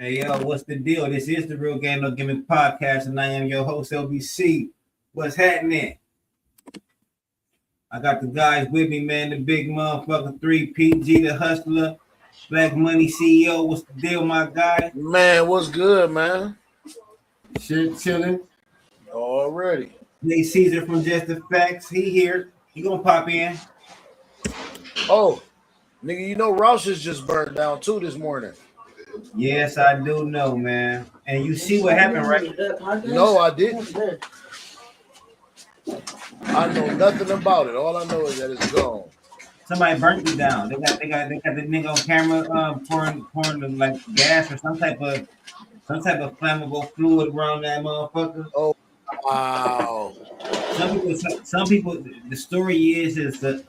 Hey yo, what's the deal? This is the Real Game No Gimmick podcast, and I am your host, LBC. What's happening? I got the guys with me, man. The big motherfucker 3PG, the hustler, Black Money CEO. What's the deal, my guy? Man, what's good, man? Shit, chilling. Already. Jay Caesar from Just the Facts. He here. He gonna pop in. Oh, nigga, you know Roush's just burned down too this morning. Yes, I do know, man. And you see what happened, right? No, I didn't. I know nothing about it. All I know is that it's gone. Somebody burnt it down. They got the nigga on camera pouring the, like gas or some type of flammable fluid around that motherfucker. Oh, wow. Some people. The story is the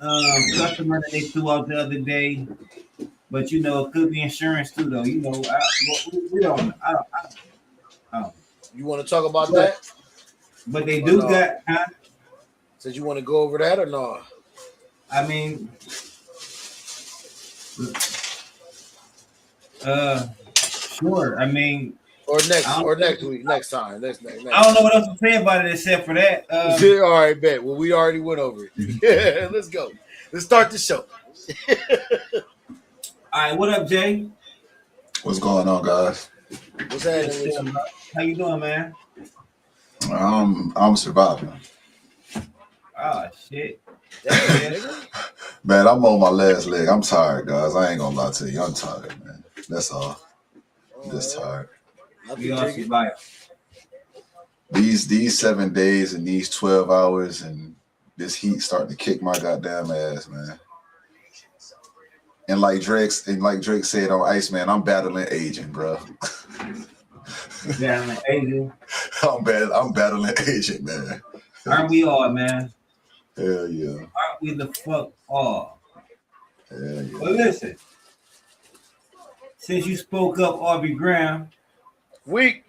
customer that they threw out the other day, but you know it could be insurance too, though. You know, we don't. I don't. You want to talk about that? But they do got. Huh? Said you want to go over that or no? I mean, sure. I mean. Or next week, next time. Next. I don't know what else to say about it except for that. All right, bet. Well, we already went over it. Yeah, let's go. Let's start the show. All right, what up, Jay? What's going on, guys? What's happening with you? How you doing, man? I'm surviving. Oh shit. Man, I'm on my last leg. I'm tired, guys. I ain't gonna lie to you. I'm tired, man. That's all. I'm just tired. We all survive. These 7 days and these 12 hours and this heat starting to kick my goddamn ass, man. And like Drake said on Iceman, I'm battling aging, bro. Battling aging. I'm battling aging, man. Aren't we all, man? Hell yeah. Aren't we the fuck all? Hell yeah. Well, listen. Since you spoke up, Aubrey Graham. Week.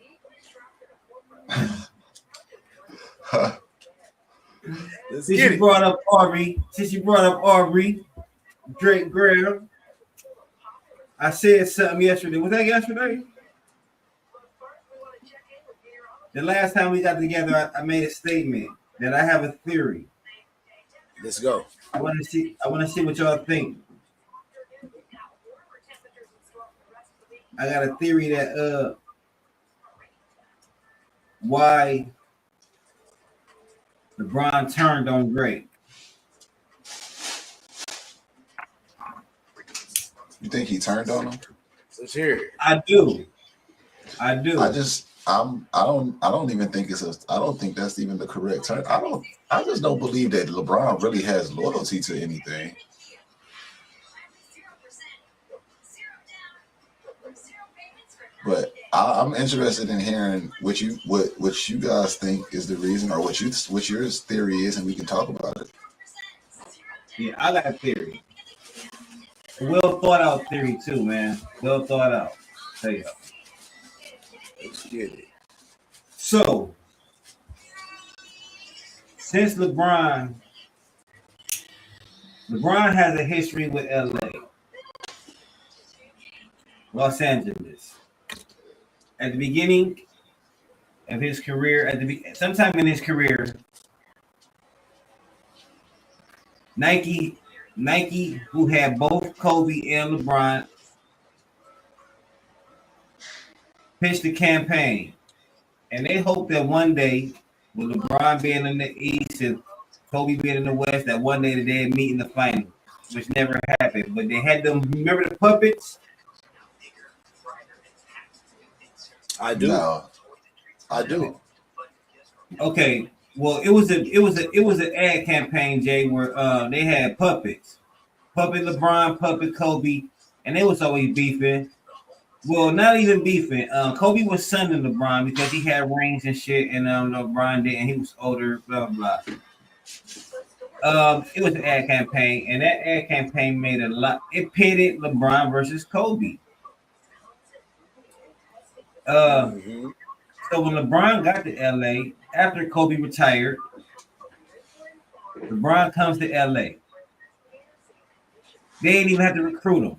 Since you brought up Aubrey, Drake Graham, I said something yesterday. Was that yesterday? The last time we got together, I made a statement that I have a theory. Let's go. I want to see what y'all think. I got a theory that why LeBron turned on Drake. You think he turned on him? Let's hear it. I do. I don't even think I don't think that's even the correct term. I just don't believe that LeBron really has loyalty to anything. But I'm interested in hearing what you guys think is the reason, or what your theory is, and we can talk about it. Yeah, I got a theory. Well thought out theory too, man. Well thought out. Tell you. Let's get it. So, since LeBron has a history with LA, Los Angeles. At the beginning of his career, sometime in his career, Nike, who had both Kobe and LeBron, pitched a campaign, and they hoped that one day, with LeBron being in the East and Kobe being in the West, that one day they'd meet in the final, which never happened. But they had them. Remember the puppets? I do. No. I do. Okay. Well, it was an ad campaign, Jay, where they had puppets, puppet LeBron, puppet Kobe, and they was always beefing. Well, not even beefing. Kobe was sunning LeBron because he had rings and shit, and LeBron didn't. He was older, blah blah. It was an ad campaign, and that ad campaign made a lot. It pitted LeBron versus Kobe. So when LeBron got to LA after Kobe retired, LeBron comes to LA. They didn't even have to recruit him.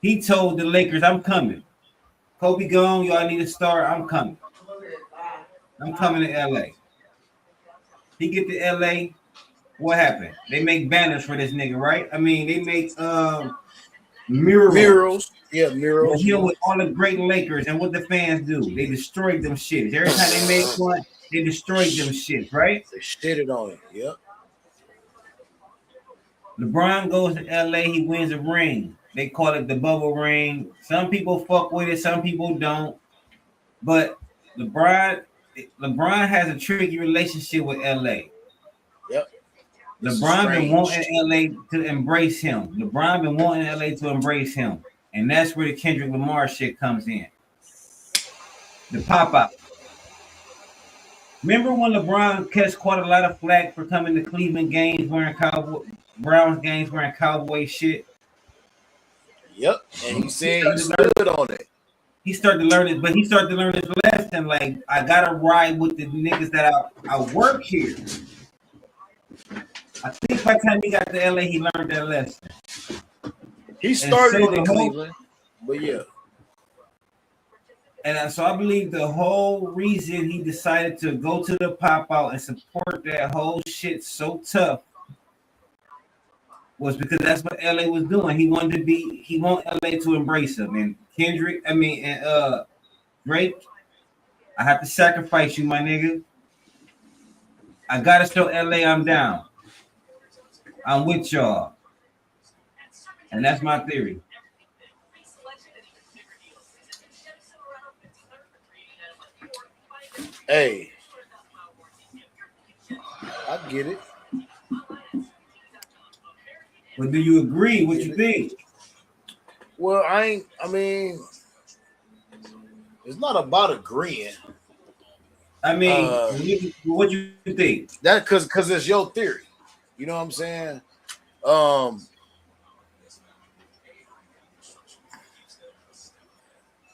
He told the Lakers, "I'm coming. Kobe gone. Y'all need to start. I'm coming. I'm coming to LA." He get to LA. What happened? They make banners for this nigga, right? I mean, they make murals. Murals. Yeah, With murals. him with all the great Lakers, and what the fans do, they destroyed them shits. Every time they made one, they destroyed them shits, right? They shitted on it. Yep. LeBron goes to LA, he wins a ring. They call it the bubble ring. Some people fuck with it, some people don't. But LeBron LeBron has a tricky relationship with LA. Yep. LeBron been wanting LA to embrace him. LeBron been wanting LA to embrace him. And that's where the Kendrick Lamar shit comes in. The pop out. Remember when LeBron catch quite a lot of flack for coming to Cleveland games wearing Browns games wearing cowboy shit? Yep. And he said he stood on it. He started to learn it, but he started to learn his lesson. Like, I gotta ride with the niggas that I work here. I think by the time he got to LA, he learned that lesson. He started in Cleveland, but yeah. And so I believe the whole reason he decided to go to the pop out and support that whole shit so tough was because that's what LA was doing. He wanted LA to embrace him. And Drake, I have to sacrifice you, my nigga. I gotta show LA I'm down. I'm with y'all. And that's my theory. Hey, I get it. But do you agree? What you think? Well, I mean, it's not about agreeing. I mean, what you think? That because it's your theory. You know what I'm saying?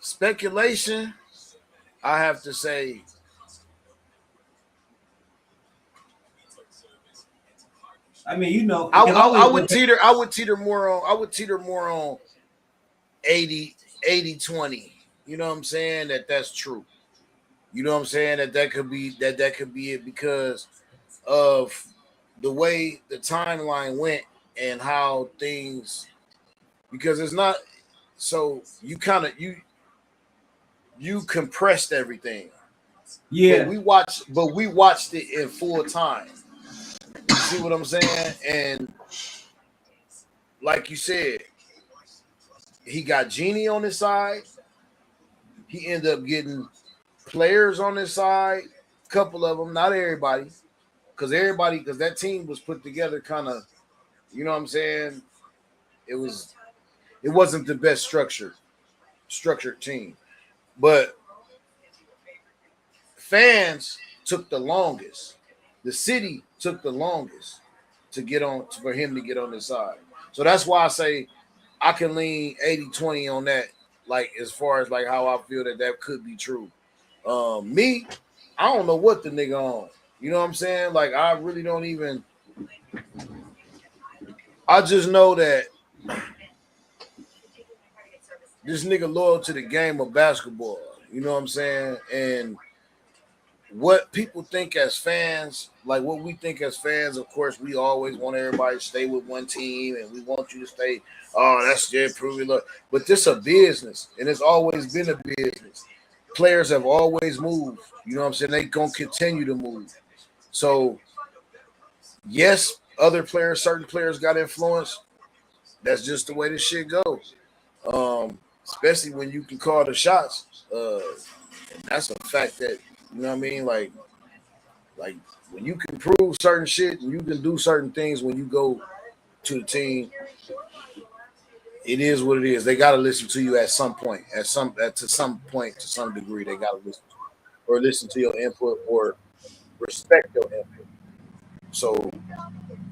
Speculation, I have to say. I mean, you know, I would teeter more on 80-20. You know what I'm saying? That's true. You know what I'm saying? That could be it because of the way the timeline went and how things, because it's not so you kind of you compressed everything. Yeah. But we watched it in full time. You see what I'm saying? And like you said, he got Genie on his side. He ended up getting players on his side, a couple of them, not everybody, because that team was put together kind of, you know what I'm saying? It wasn't the best structured team, but fans took the longest. The city took the longest for him to get on his side. So that's why I say I can lean 80-20 on that, like as far as like how I feel that could be true. Me, I don't know what the nigga on. You know what I'm saying? Like I really don't even. I just know that this nigga loyal to the game of basketball. You know what I'm saying? And what people think as fans, like what we think as fans, of course, we always want everybody to stay with one team and we want you to stay. Oh, that's their proving look. But this a business, and it's always been a business. Players have always moved. You know what I'm saying? They gonna continue to move. So, yes, certain players got influence. That's just the way this shit goes. Especially when you can call the shots. And that's a fact that, you know what I mean? Like when you can prove certain shit and you can do certain things when you go to the team, it is what it is. They got to listen to you at some point, to some degree. They got to listen to you, or listen to your input, or respect your input. So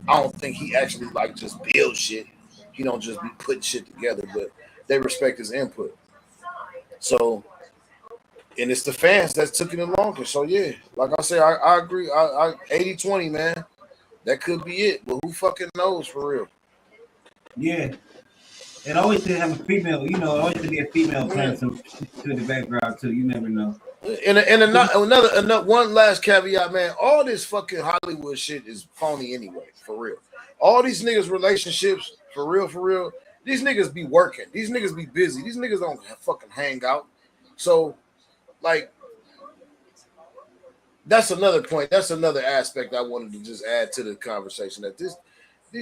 I don't think he actually like just build shit. He don't just be putting shit together, but they respect his input. So, and it's the fans that's took it longer. So yeah, like I said, I agree. I 80-20, man. That could be it, but who fucking knows for real? Yeah. It always should have a female. You know, it always should be a female playing some shit in the background too. You never know. And another one last caveat, man. All this fucking Hollywood shit is phony anyway, for real. All these niggas' relationships, for real. These niggas be working. These niggas be busy. These niggas don't fucking hang out. So, like, that's another point. That's another aspect I wanted to just add to the conversation. That these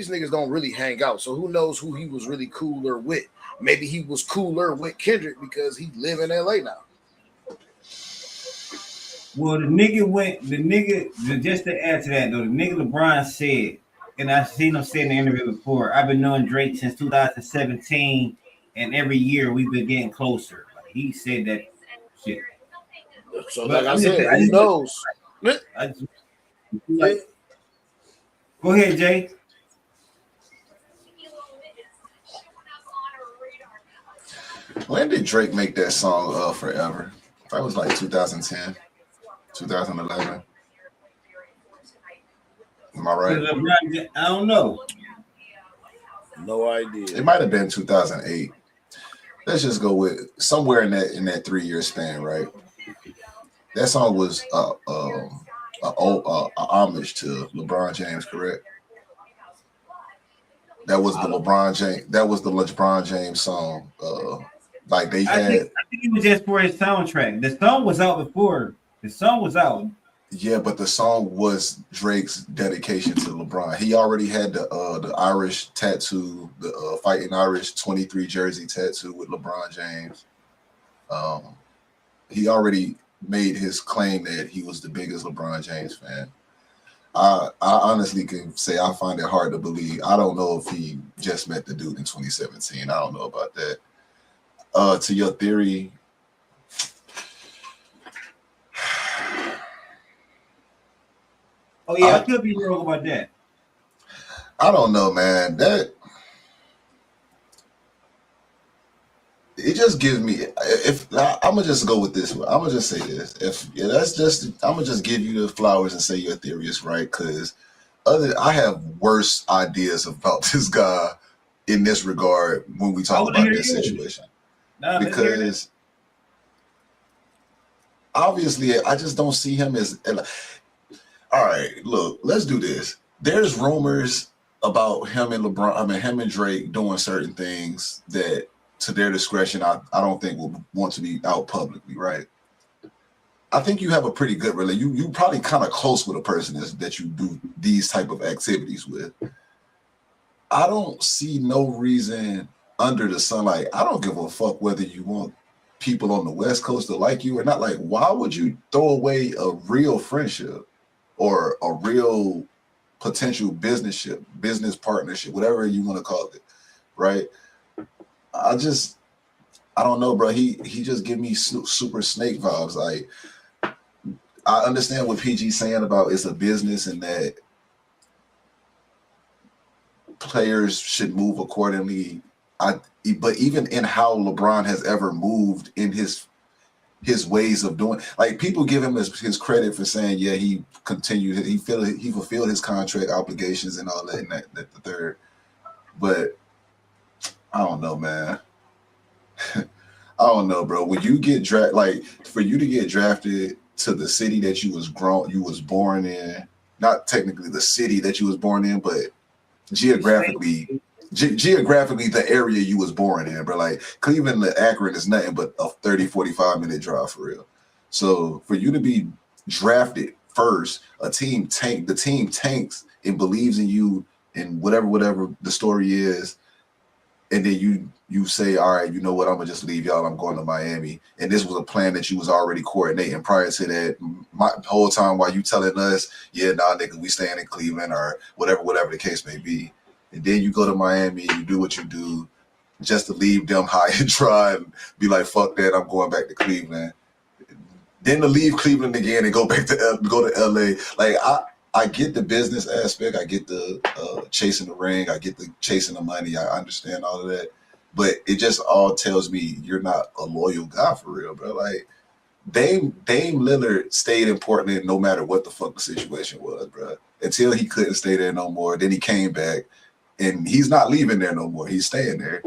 niggas don't really hang out. So who knows who he was really cooler with? Maybe he was cooler with Kendrick because he live in LA now. Well, just to add to that though, the nigga LeBron said, and I've seen him say in the interview before, I've been knowing Drake since 2017, and every year we've been getting closer. Like, he said that shit. So, but like I said, who knows? Go ahead, Jay. When did Drake make that song Forever? That was like 2010, 2011. Am I right? I don't know. No idea. It might have been 2008. Let's just go with somewhere in that 3-year span, right? That song was a homage to LeBron James, correct? That was the LeBron James. That was the LeBron James song. Like they had. I think it was just for his soundtrack. The song was out before. The song was out. Yeah, but the song was Drake's dedication to LeBron. He already had the Irish tattoo, the Fighting Irish 23 jersey tattoo with LeBron James. He already made his claim that he was the biggest LeBron James fan. I honestly can say I find it hard to believe. I don't know if he just met the dude in 2017. I don't know about that. To your theory, oh yeah, I could be wrong about that. I don't know, man. That it just gives me. If I'm gonna just go with this one, I'm gonna just say this. I'm gonna just give you the flowers and say your theory is right, because I have worse ideas about this guy in this regard when we talk about this situation. Because obviously, I just don't see him as. All right, look, let's do this. There's rumors about him and LeBron. I mean, him and Drake doing certain things that, to their discretion, I don't think will want to be out publicly, right? I think you have a pretty good relationship. You probably kind of close with a person that you do these type of activities with. I don't see no reason under the sun. Like, I don't give a fuck whether you want people on the West Coast to like you or not. Like, why would you throw away a real friendship or a real potential business partnership, whatever you want to call it, right? I don't know, bro. He just give me super Snake vibes. Like, I understand what PG's saying about it's a business and that players should move accordingly. But even in how LeBron has ever moved in his ways of doing, like, people give him his credit for saying, yeah, he continued, he fulfilled his contract obligations and all that, and that the third. But I don't know, man. I don't know, bro. When you get drafted, like, for you to get drafted to the city that you was born in, not technically the city that you was born in, but geographically the area you was born in, bro. Like, Cleveland to Akron is nothing but a 30-45 minute drive for real. So for you to be drafted first, the team tanks and believes in you and whatever the story is, and then you say, all right, you know what, I'm gonna just leave y'all, I'm going to Miami. And this was a plan that you was already coordinating prior to that. My whole time while you telling us, yeah, nah, nigga, we staying in Cleveland or whatever the case may be. And then you go to Miami, you do what you do just to leave them high and dry and be like, fuck that, I'm going back to Cleveland. Then to leave Cleveland again and go to LA. Like, I get the business aspect. I get the chasing the ring. I get the chasing the money. I understand all of that. But it just all tells me you're not a loyal guy for real, bro. Like, Dame Lillard stayed in Portland no matter what the fuck the situation was, bro. Until he couldn't stay there no more. Then he came back, and he's not leaving there no more. He's staying there.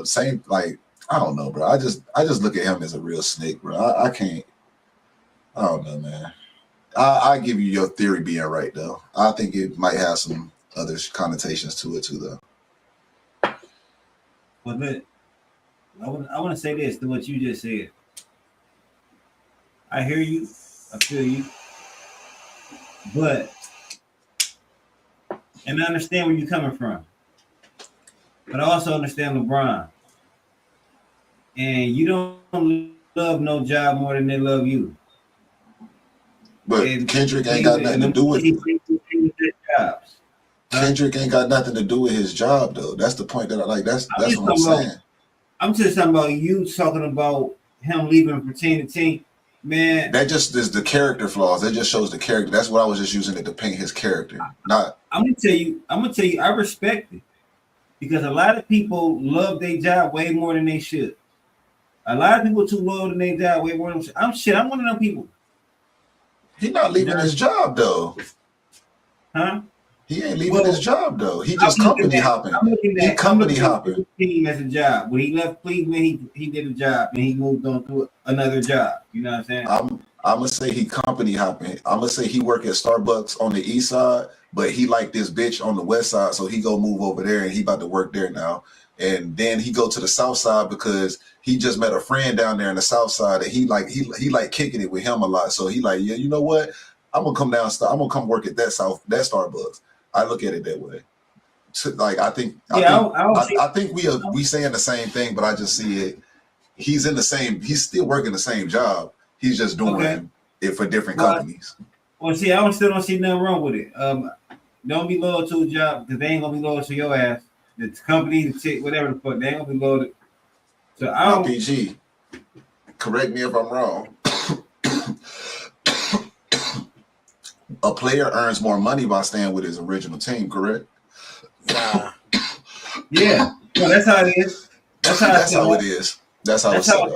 Same, like, I don't know, bro. I just look at him as a real snake, bro. I can't. I don't know, man. I give you your theory being right though. I think it might have some other connotations to it too, though. But look, I want to say this to what you just said. I hear you, I feel you, but and I understand where you're coming from. But I also understand LeBron. And you don't love no job more than they love you. But And Kendrick ain't got nothing to do with it. Jobs. Kendrick ain't got nothing to do with his job though. That's the point that I like. That's what I'm saying. I'm just talking about you talking about him leaving for team to team. Man, that just is the character flaws. That just shows the character. That's what I was just using it to paint his character. Not. I'm gonna tell you. I respect it because a lot of people love their job way more than they should. A lot of people too loyal to their job way more than I'm one of them people. He's not leaving his job though. Huh? He ain't leaving his job though. He just company hopping. He company hopping. Team as a job. When he left Cleveland, he did a job and he moved on to another job. You know what I'm saying? I'm gonna say he company hopping. I'm gonna say he work at Starbucks on the east side, but he like this bitch on the west side, so he go move over there and he about to work there now. And then he go to the south side because he just met a friend down there in the south side and he like kicking it with him a lot. So he like, yeah, you know what? I'm gonna come down. I'm gonna come work at that Starbucks. I look at it that way. Like I think we saying the same thing, but I just see it. He's in the same. He's still working the same job. He's just doing it for different companies. Well, see, I still don't see nothing wrong with it. Don't be loyal to a job because they ain't gonna be loyal to your ass. The company, the chick, whatever the fuck, they ain't gonna be loyal. So I don't. PG. Correct me if I'm wrong. A player earns more money by staying with his original team, correct? Nah. Yeah. Well, that's how it is. That's how it is. That's how it's set up.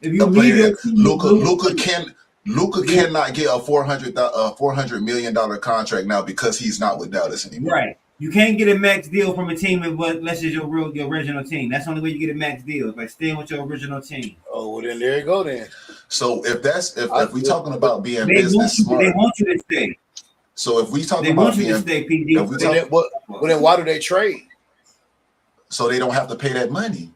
If you leave your team, Luka cannot get a $400 million contract now because he's not with Dallas anymore. Right. You can't get a max deal from a team unless it's your original team. That's the only way you get a max deal, by staying with your original team. Oh, well, then there you go then. So if we talking about being business smart, they want you to stay. So if we talking they about want you to stay, PG. Well, then why do they trade? So they don't have to pay that money.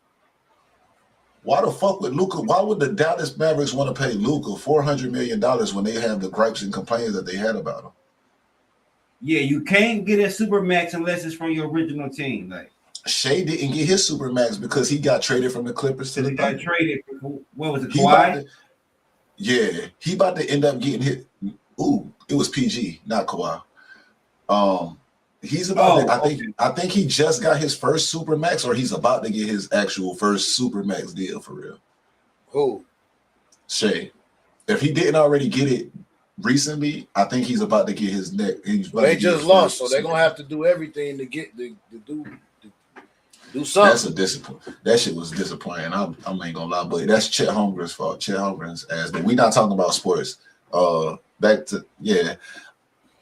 Why the fuck would Luka? Why would the Dallas Mavericks want to pay Luka $400 million when they have the gripes and complaints that they had about him? Yeah, you can't get a super max unless it's from your original team. Like Shea didn't get his super max because he got traded from the Clippers to the Thunder. Got traded. What was it? Kawhi? He about to end up getting hit. Ooh, it was PG, not Kawhi. He's about. I think he just got his first super max, or he's about to get his actual first super max deal for real. Who? Shea. If he didn't already get it recently, I think he's about to get his neck. They just lost, so they're gonna have to do everything to get to do something. That's a discipline. That shit was disappointing. I ain't gonna lie, but that's Chet Holmgren's fault. Chet Holmgren's ass. But we're not talking about sports. Back to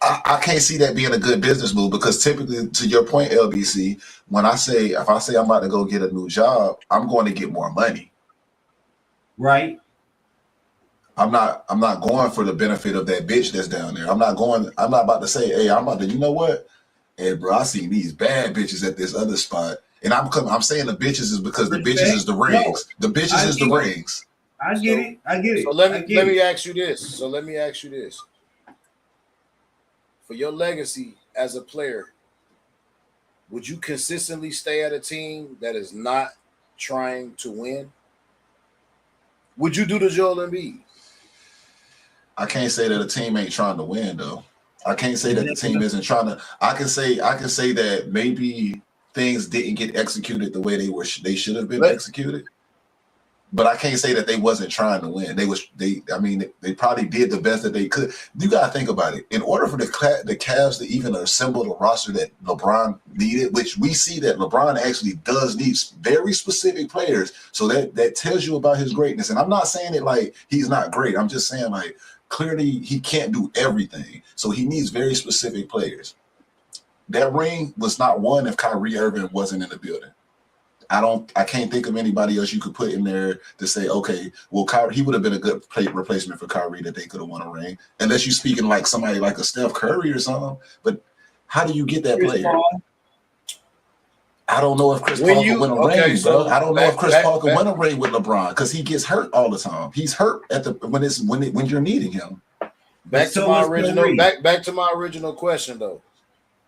I can't see that being a good business move because typically, to your point, LBC, if I say I'm about to go get a new job, I'm going to get more money. Right. I'm not going for the benefit of that bitch that's down there. I'm not about to say, hey, I'm about to, you know what? Hey, bro, I seen these bad bitches at this other spot. And I'm saying the bitches is because the bitches is the rings. The bitches is the rings. I get it. So let me ask you this. For your legacy as a player, would you consistently stay at a team that is not trying to win? Would you do the Joel Embiid? I can't say that a team ain't trying to win though. I can't say that the team isn't trying to. I can say that maybe things didn't get executed the way they should have been executed. But I can't say that they wasn't trying to win. They probably did the best that they could. You gotta think about it. In order for the Cavs to even assemble the roster that LeBron needed, which we see that LeBron actually does need very specific players. So that tells you about his greatness. And I'm not saying it like he's not great. I'm just saying like clearly he can't do everything. So he needs very specific players. That ring was not won if Kyrie Irving wasn't in the building. I can't think of anybody else you could put in there to say, okay, well, Kyrie, he would have been a good replacement for Kyrie that they could have won a ring, unless you speaking like somebody like a Steph Curry or something. But how do you get that player? I don't know if Chris Paul can win a ring, bro. I don't know if Chris Paul can win a ring with LeBron because he gets hurt all the time. He's hurt when you're needing him. Back to my original question though.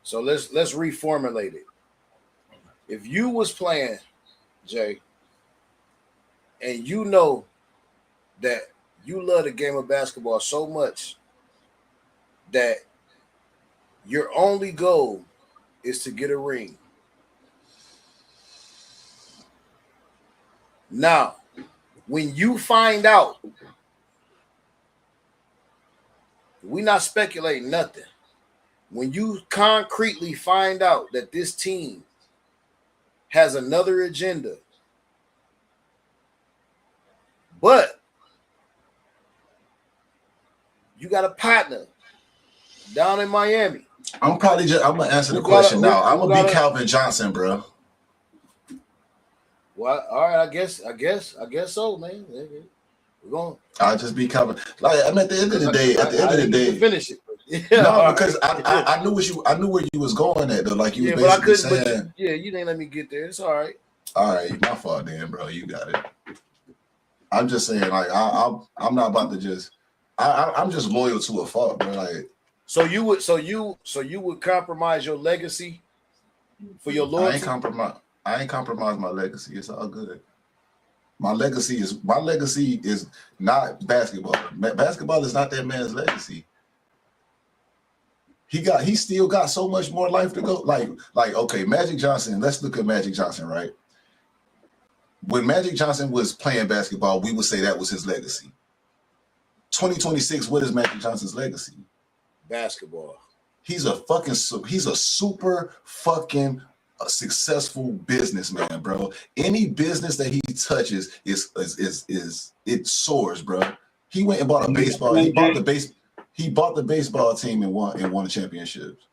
So let's reformulate it. If you was playing, Jay, and you know that you love the game of basketball so much that your only goal is to get a ring. Now, when you find out, we're not speculating nothing. When you concretely find out that this team has another agenda, but you got a partner down in Miami. I'm gonna answer the question now. I'm gonna be Calvin Johnson, bro. Well, all right, I guess so, man. We're going. I'll just be Calvin. Like, I mean, at the end of the day, finish it. Yeah, no, because I knew where you was going at though. Like you was basically saying, you didn't let me get there. It's all right. All right, my fault, then, bro. You got it. I'm just saying, like, I'm not about to just. I'm just loyal to a fault, bro. Like, so you would compromise your legacy for your loyalty? I ain't compromised my legacy. It's all good. My legacy is not basketball. Basketball is not that man's legacy. He still got so much more life to go. Like, okay, Magic Johnson. Let's look at Magic Johnson, right? When Magic Johnson was playing basketball, we would say that was his legacy. 2026, what is Magic Johnson's legacy? Basketball. He's a super fucking successful businessman, bro. Any business that he touches it soars, bro. He went and bought a baseball. He bought the baseball team and won the championships.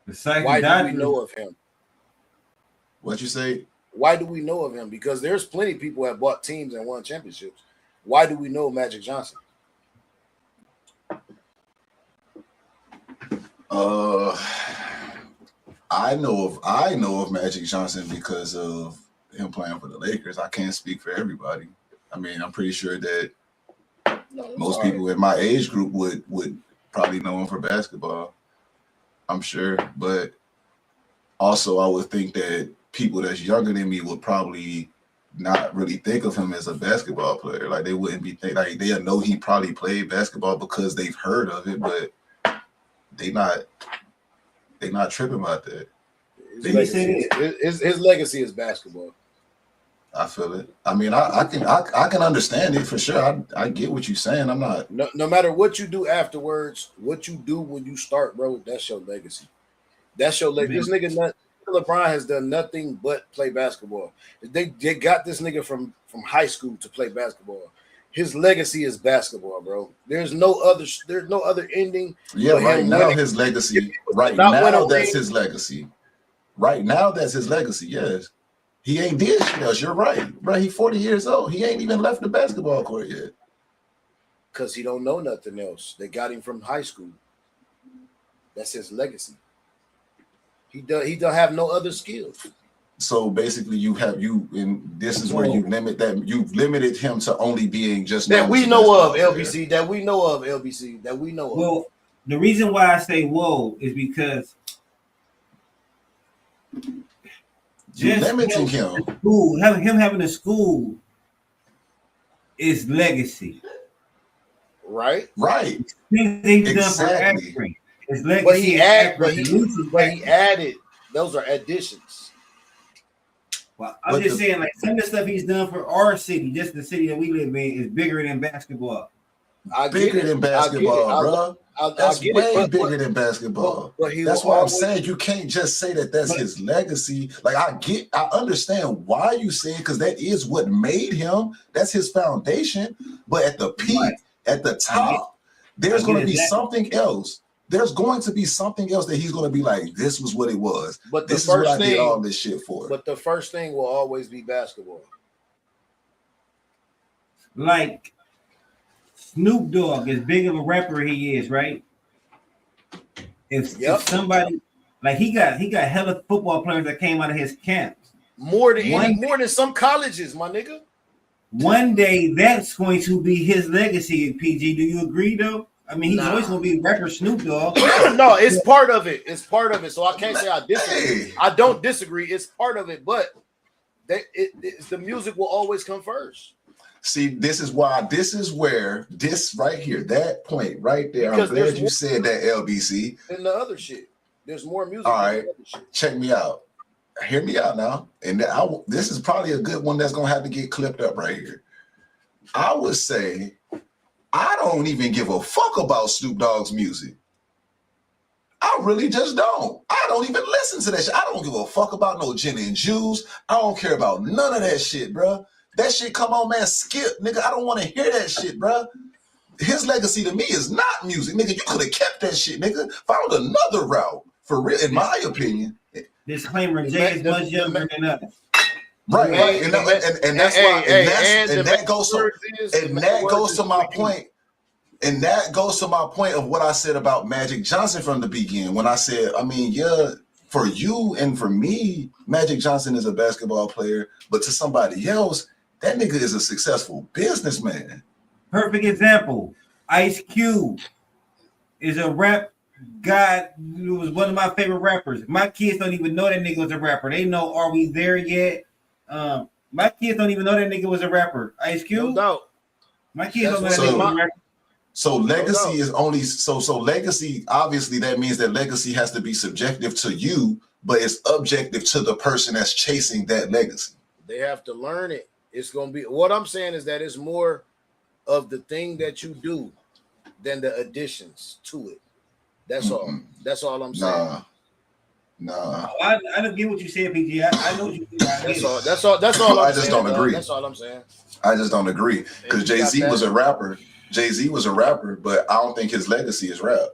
Why do we know of him? What you say? Why do we know of him? Because there's plenty of people who have bought teams and won championships. Why do we know Magic Johnson? I know of Magic Johnson because of him playing for the Lakers. I can't speak for everybody. I mean, I'm pretty sure that most people in my age group would probably know him for basketball. I'm sure, but also I would think that people that's younger than me would probably not really think of him as a basketball player. Like they wouldn't be like they know he probably played basketball because they've heard of it, but they not tripping about that. His legacy is basketball. I feel it. I mean, I can understand it for sure. I get what you're saying. I'm not. No matter what you do afterwards, what you do when you start, bro, that's your legacy. That's your legacy. This nigga, LeBron has done nothing but play basketball. They got this nigga from high school to play basketball. His legacy is basketball, bro. There's no other ending. Yeah, right now his legacy. Right now that's his legacy. Right now that's his legacy. Yes. He ain't did shit else. You're right. Right. He's 40 years old. He ain't even left the basketball court yet. Because he don't know nothing else. They got him from high school. That's his legacy. He don't have no other skills. So basically this is where you limit that. You've limited him to only being just that we know of, LBC. That we know of, LBC. That we know of. Well, the reason why I say whoa is because you're limiting him. Him having a school is legacy. Right. Exactly. His legacy. But he added. Those are additions. Well, I'm just saying, like some of the stuff he's done for our city, just the city that we live in, is bigger than basketball. Bigger than basketball, bro. That's way bigger than basketball. That's why I'm saying you can't just say that's his legacy. Like I understand why you say it because that is what made him. That's his foundation. But at the peak, at the top, there's going to be something else there's going to be something else that he's going to be like, this was what it was. But this is what I did all this shit for. But the first thing will always be basketball. Like Snoop Dogg, as big of a rapper he is, right? If somebody like he got hella football players that came out of his camps. More than some colleges, my nigga. One day that's going to be his legacy, PG. Do you agree though? I mean, he's always going to be rapper Snoop Dogg. No, it's part of it. It's part of it. So I can't say I disagree. I don't disagree. It's part of it, but the music will always come first. See, this is where this right here, that point right there. Because I'm glad you said that, LBC. And the other shit. There's more music. All right, check me out. Hear me out now. And this is probably a good one that's going to have to get clipped up right here. I would say I don't even give a fuck about Snoop Dogg's music. I really just don't. I don't even listen to that shit. I don't give a fuck about no gin and juice. I don't care about none of that shit, bro. That shit, come on, man, skip, nigga. I don't want to hear that shit, bro. His legacy to me is not music, nigga. You could have kept that shit, nigga. Found another route, for real, in my opinion. Disclaimer: Jay is much younger than us. Right, and that's why, and that goes to my point. And that goes to my point of what I said about Magic Johnson from the beginning. When I said, I mean, yeah, for you and for me, Magic Johnson is a basketball player, but to somebody else, that nigga is a successful businessman. Perfect example. Ice Cube is a rap guy who was one of my favorite rappers. My kids don't even know that nigga was a rapper. They know Are We There Yet? My kids don't even know that nigga was a rapper. Ice Cube? No doubt. My kids don't know that nigga was a rapper. So legacy is only so legacy, obviously that means that legacy has to be subjective to you, but it's objective to the person that's chasing that legacy. They have to learn it. It's going to be, what I'm saying is that it's more of the thing that you do than the additions to it. That's all. That's all I'm saying. Nah. I don't get what you said, PG. I know what you mean. That's all. I just don't agree. That's all I'm saying. I just don't agree because Jay-Z was a rapper. Jay-Z was a rapper, but I don't think his legacy is rap.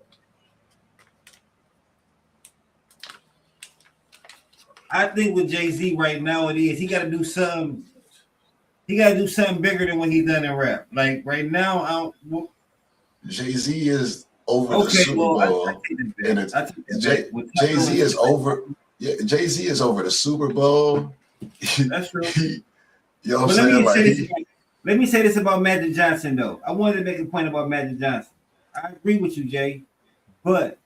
I think with Jay-Z right now it is. He got to do something. He got to do something bigger than what he's done in rap. Like right now, Jay-Z is over the Super Bowl. Jay-Z is over. Yeah, Jay-Z is over the Super Bowl. That's true. You know what I'm saying? Let me say this about Magic Johnson, though. I wanted to make a point about Magic Johnson. I agree with you, Jay. But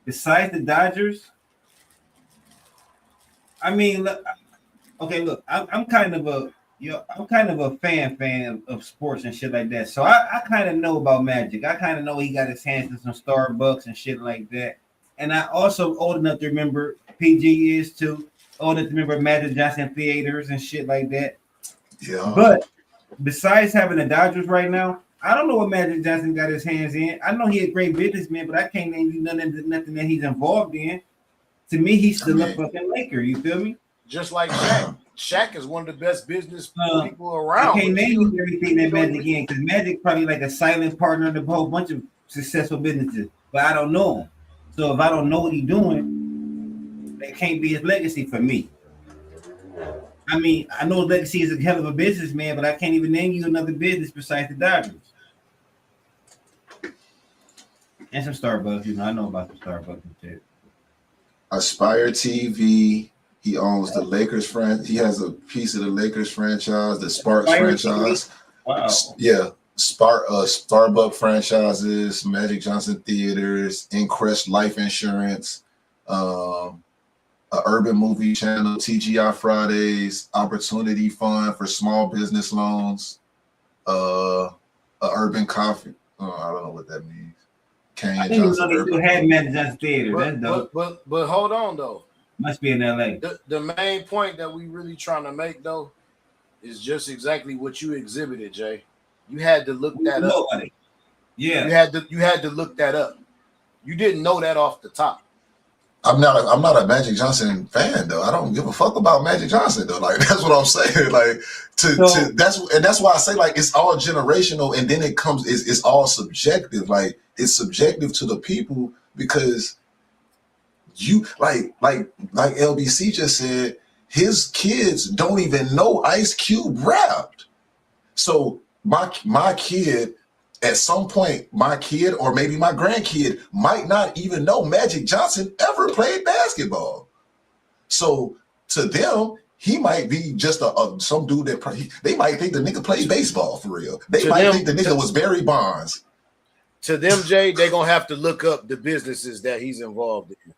besides the Dodgers, I mean, look, I'm kind of a fan of sports and shit like that. So I kind of know about Magic. I kind of know he got his hands in some Starbucks and shit like that. And I also old enough to remember, PG is too, old enough to remember Magic Johnson theaters and shit like that. Yeah. But besides having the Dodgers right now, I don't know what Magic Johnson got his hands in. I know he's a great businessman, but I can't name you nothing that he's involved in. To me, he's still a fucking Laker. You feel me? Just like Shaq. Shaq is one of the best business people around. I can't name you everything that Magic in because Magic probably like a silent partner in a whole bunch of successful businesses, but I don't know him. So if I don't know what he's doing, that can't be his legacy for me. I mean, I know legacy is a hell of a businessman, but I can't even name you another business besides the Dodgers. And some Starbucks, I know about the Starbucks and shit. Aspire TV. He owns the Lakers franchise. He has a piece of the Lakers franchise, the Sparks franchise. Wow. Yeah. Starbucks franchises, Magic Johnson Theaters, Increst Life Insurance, Urban Movie Channel, TGI Fridays, Opportunity Fund for Small Business Loans, Urban Coffee. I don't know what that means. I didn't know they still had Magic Johnson Theater. That's dope. But hold on though. Must be in LA. The main point that we really trying to make though is just exactly what you exhibited, Jay. You had to look that up. Yeah. You had to look that up. You didn't know that off the top. I'm not a Magic Johnson fan though. I don't give a fuck about Magic Johnson though. Like that's what I'm saying. Like that's why I say like it's all generational, and then it's all subjective. Like it's subjective to the people because you like LBC just said, his kids don't even know Ice Cube rapped. So my kid, at some point, my kid or maybe my grandkid might not even know Magic Johnson ever played basketball. So to them, he might be just some dude that they might think the nigga played baseball for real. They might think the nigga was Barry Bonds. To them, Jay, they're gonna have to look up the businesses that he's involved in.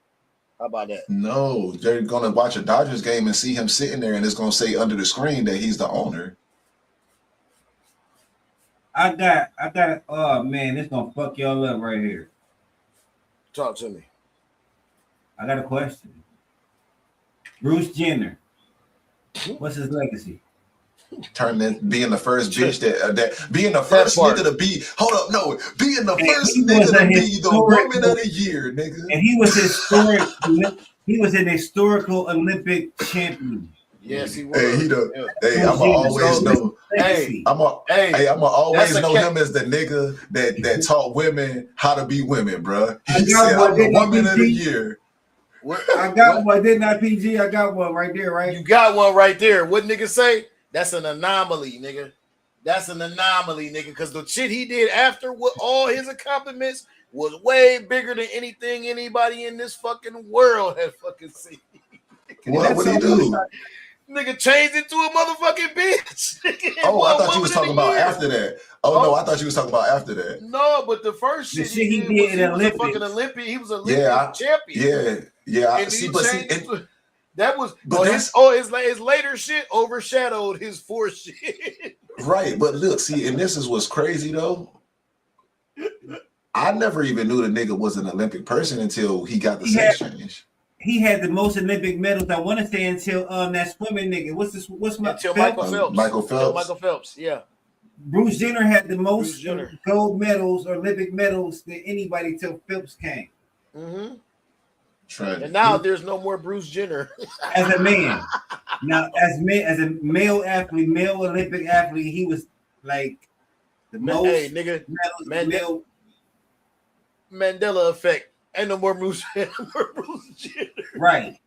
How about that? No, they're gonna watch a Dodgers game and see him sitting there, and it's gonna say under the screen that he's the owner. I got. Oh man, this gonna fuck y'all up right here. Talk to me. I got a question. Bruce Jenner, what's his legacy? Being the first bitch that being the first nigga to be. Hold up, no, being the first nigga to be the woman of the year, nigga. And he was historic. He was an historical Olympic champion. Yes, he was. Hey, I'ma always know. I'ma always know him as the nigga that taught women how to be women, bro. He said, "I'm the woman of the year." I got one, didn't I, PG? I got one right there, right? You got one right there. What nigga say? That's an anomaly, nigga. That's an anomaly, nigga. Because the shit he did after with all his accomplishments was way bigger than anything anybody in this fucking world has fucking seen. What did he do? Nigga changed into a motherfucking bitch. Oh, I thought you was talking about after that. Oh no, I thought you was talking about after that. No, but the first shit he did was he was a fucking Olympian. He was an Olympic champion. Yeah. And that was his later shit overshadowed his force shit. Right, but look, see, and this is what's crazy though. I never even knew the nigga was an Olympic person until he got the sex change. He had the most Olympic medals. I want to say until that swimming nigga. Until Michael Phelps. Yeah. Bruce Jenner had the most gold medals or Olympic medals than anybody till Phelps came. Mm-hmm. And now there's no more Bruce Jenner. As a man. Now, as a male athlete, male Olympic athlete, he was like the most medals. Mandela effect. Ain't no more Bruce Jenner. Right.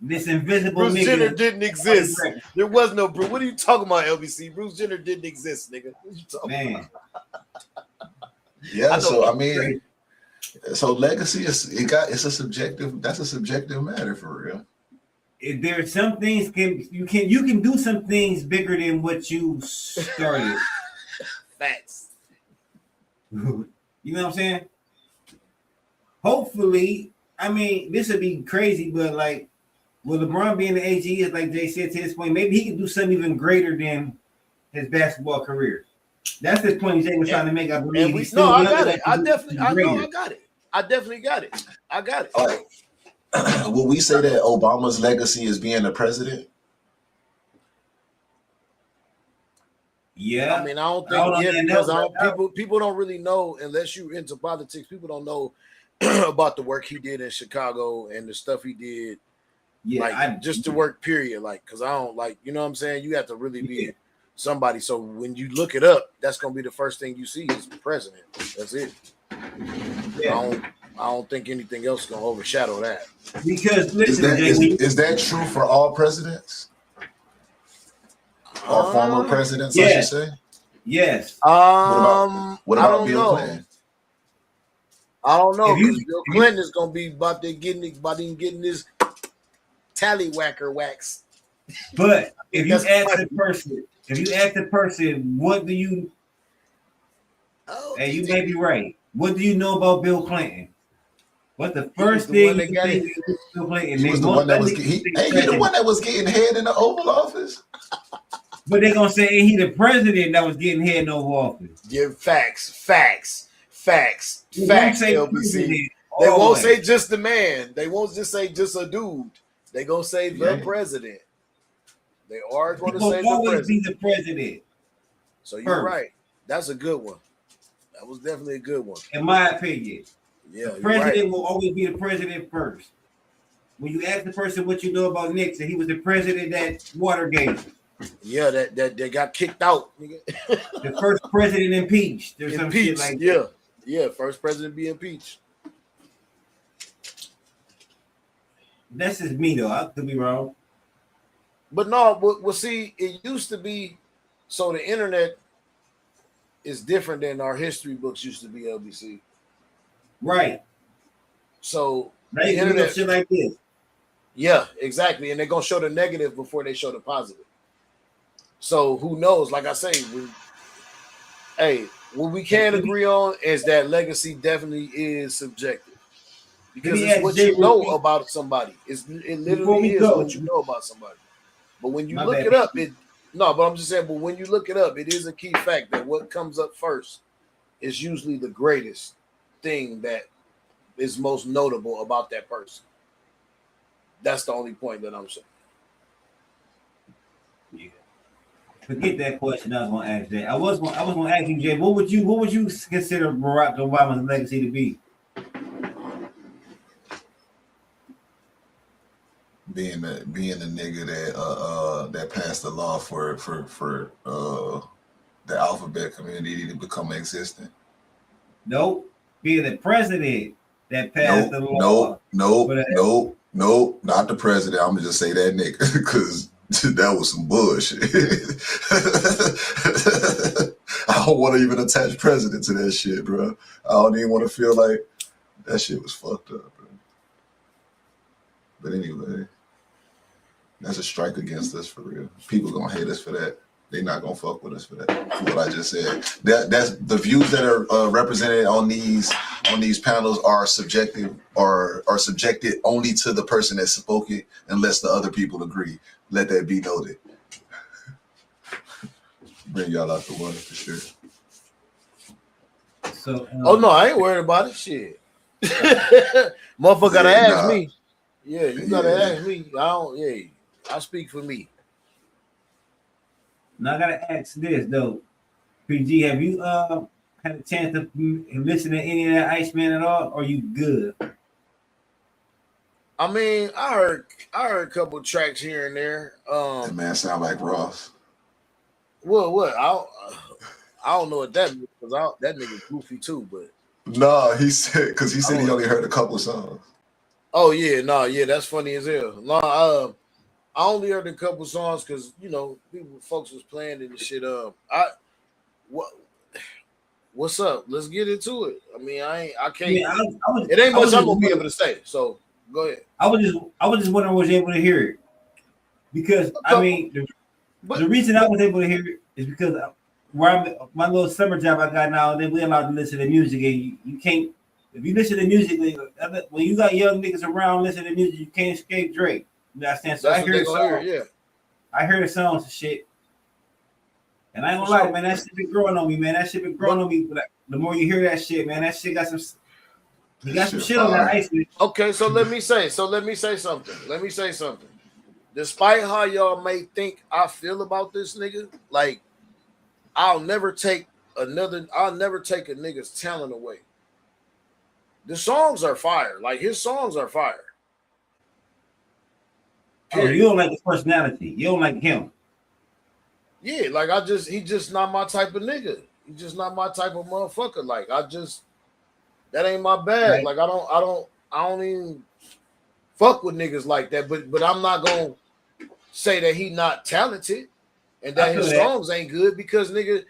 This invisible Bruce nigga. Jenner didn't exist. There was no Bruce. What are you talking about, LBC? Bruce Jenner didn't exist, nigga. What you talking about? Yeah, so I mean, so legacy that's a subjective matter for real. There are some things you can do some things bigger than what you started. Facts. You know what I'm saying? Hopefully, I mean, this would be crazy, but like, with LeBron being the age he is, like Jay said to his point, maybe he can do something even greater than his basketball career. That's the point Jay was trying to make. I believe. I got it. I definitely got it. All right. Will we say that Obama's legacy is being a president? Yeah. I mean, I don't think because people don't really know unless you're into politics. People don't know about the work he did in Chicago and the stuff he did. Yeah, just to work. Period. Like, because I don't like, you know what I'm saying. You have to really be somebody. So when you look it up, that's gonna be the first thing you see is the president. That's it. Yeah. I don't think anything else is gonna overshadow that. Because listen, is that true for all presidents? Or former presidents, I should say? Yes. What about Bill Clinton? I don't know. Bill Clinton is gonna be about getting this tallywhacker wax. But if you ask the person, what do you? You may be right. What do you know about Bill Clinton? What the first thing you think Bill Clinton? He was the one that was the one that was getting head in the Oval Office. But they're gonna say, ain't he the president that was getting head in the Oval Office? Give facts. LBC. They won't say just the man. They won't just say just a dude. They gonna say the president. They are going to say the president. Be the president. So you're right. That's a good one. That was definitely a good one. In my opinion. Yeah, The you're president right. will always be the president first. When you ask the person what you know about Nixon, he was the president that Watergate, Yeah, that they got kicked out, nigga. the first president impeached, or some shit Impeached. like that. Yeah, yeah. First president be impeached. That's just me though. I could be wrong. But no, well, see, it used to be. So the internet is different than our history books used to be. LBC. Right. So Now the you can look up internet, shit like this. yeah, exactly, and they're gonna show the negative before they show the positive. So who knows? Like I say, what we can Let me, agree on is that legacy definitely is subjective let because me it's ask what Jay you real know quick about somebody. It before literally we is go. what you know about somebody. But when you My look bad. it up, it no. But I'm just saying. But when you look it up, it is a key fact that what comes up first is usually the greatest thing that is most notable about that person. That's the only point that I'm saying. Yeah. Forget that question I was gonna ask Jay. I was gonna ask you, Jay, what would you consider Barack Obama's legacy to be? Being the nigga that passed the law for the alphabet community to become existent. Nope. Being the president that passed Nope, the law nope, for nope, that. nope, nope, not the president. I'm gonna just say that nigga because that was some bullshit. I don't want to even attach president to that shit, bro. I don't even want to feel like that shit was fucked up, bro. But anyway, that's a strike against us for real. People gonna hate us for that. They not gonna fuck with us for that. For what I just said. That's the views that are represented on these panels are subjective or are subjected only to the person that spoke it, unless the other people agree. Let that be noted. Bring y'all out the water for sure. So Oh no, I ain't worried about it. Shit, motherfucker gotta Yeah, ask nah, me. Yeah, you gotta yeah. ask me. I don't. Yeah, I speak for me. now I gotta ask this though. PG, have you had a chance to listen to any of that Iceman at all? Or you good? I mean, I heard a couple tracks here and there. That man sound like Ross. What? I don't know what that means because that nigga goofy too. But No, he said because he I said don't he know. only heard a couple songs. Oh yeah, no, yeah, that's funny as hell. No, I only heard a couple songs because folks was playing it and shit. What what's up? Let's get into it. I mean, I I mean, can't. It ain't I much was I'm just gonna be able to say. So go ahead. I was just wondering was you able to hear it because A I couple, mean the but reason I was able to hear it is because where my little summer job I got now, then we allowed to listen to music and you can't if you listen to music when you got young niggas around listening to music you can't escape Drake. You understand? So that's what they gonna hear. Yeah, I hear the songs and shit, and I ain't for gonna lie, sure. man, that shit been growing on me, man. That shit been growing But on me. But the more you hear that shit, man, that shit got some. He This got some shit shit on that fire. ice. Man. okay, so let me say something. Despite how y'all may think I feel about this nigga, like I'll never take a nigga's talent away. The songs are fire. Like his songs are fire. Oh, you Period. don't like his personality. You don't like him. Yeah, like he just not my type of nigga. He just not my type of motherfucker. Like that ain't my bag. Right. Like I don't even fuck with niggas like that. But I'm not gonna say that he not talented and I that feel his that. songs ain't good because nigga,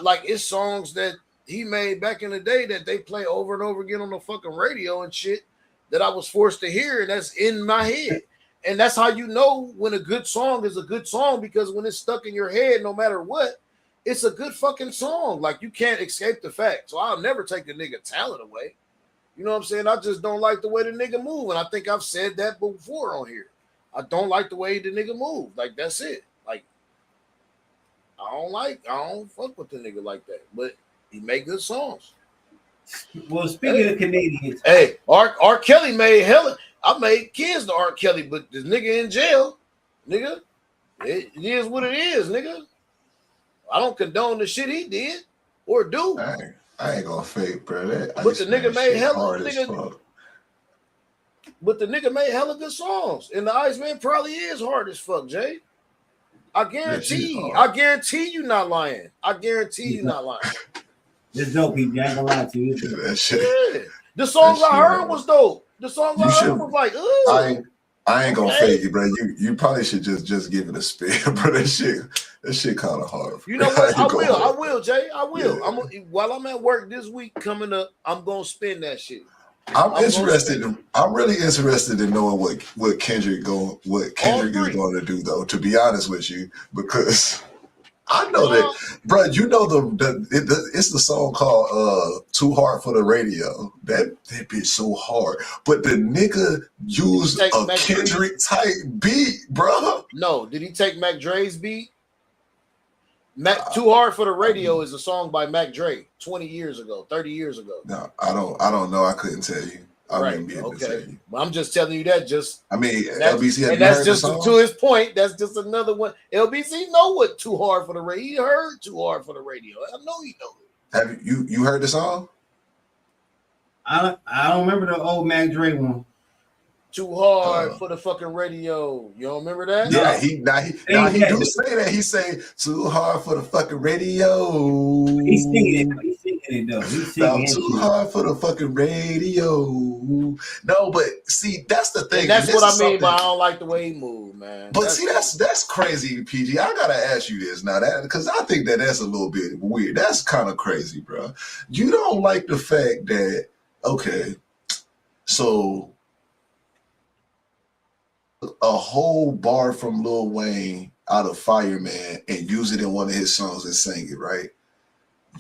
like it's songs that he made back in the day that they play over and over again on the fucking radio and shit that I was forced to hear and that's in my head. And that's how you know when a good song is a good song because when it's stuck in your head, no matter what, it's a good fucking song. Like you can't escape the fact. So I'll never take a nigga talent away. You know what I'm saying? I just don't like the way the nigga move. And I think I've said that before on here. I don't like the way the nigga move. Like that's it. Like I don't fuck with the nigga like that. But he make good songs. Well, speaking Hey, of Canadians, hey, R. Kelly made hella. I made kids to R. Kelly, but this nigga in jail, nigga, it is what it is, nigga. I don't condone the shit he did or do. Dang. I ain't gonna fake, bro. That But the nigga made hella fuck. But the nigga made hella good songs, and the Iceman probably is hard as fuck, Jay. I guarantee you not lying. I guarantee you not lying. It's dope, PG. I ain't gonna lie to you. That shit. Yeah. The songs I heard was dope. The songs I heard was like, ooh. I ain't gonna fake it, bro. You probably should just give it a spin, bro. That shit kind of hard. You know what? I will, Jay. I will. Yeah. While I'm at work this week coming up, I'm gonna spin that shit. I'm really interested in knowing what Kendrick is going to do, though. To be honest with you, because I know that, bro. You know it's the song called "Too Hard for the Radio." That bitch so hard, but the nigga used a Kendrick type beat, bro. No, did he take Mac Dre's beat? Too Hard for the Radio is a song by Mac Dre 20 years ago, 30 years ago. No, I don't know. I couldn't tell you. I wouldn't be able to tell you. Well, I'm just telling you that. LBC, and that's just to his point. That's just another one. LBC know what Too Hard for the Radio. He heard Too Hard for the Radio. I know he knows it. Have you heard the song? I don't remember the old Mac Dre one. Too hard for the fucking radio. You don't remember that? Yeah, he do say that. He say too hard for the fucking radio. He's singing it though. He's singing it. Too hard for the fucking radio. No, but see, that's the thing. And that's what I mean by I don't like the way he moved, man. But that's crazy, PG. I gotta ask you this now, that because I think that's a little bit weird. That's kind of crazy, bro. You don't like the fact that so a whole bar from Lil Wayne out of Fireman and use it in one of his songs and sing it, right?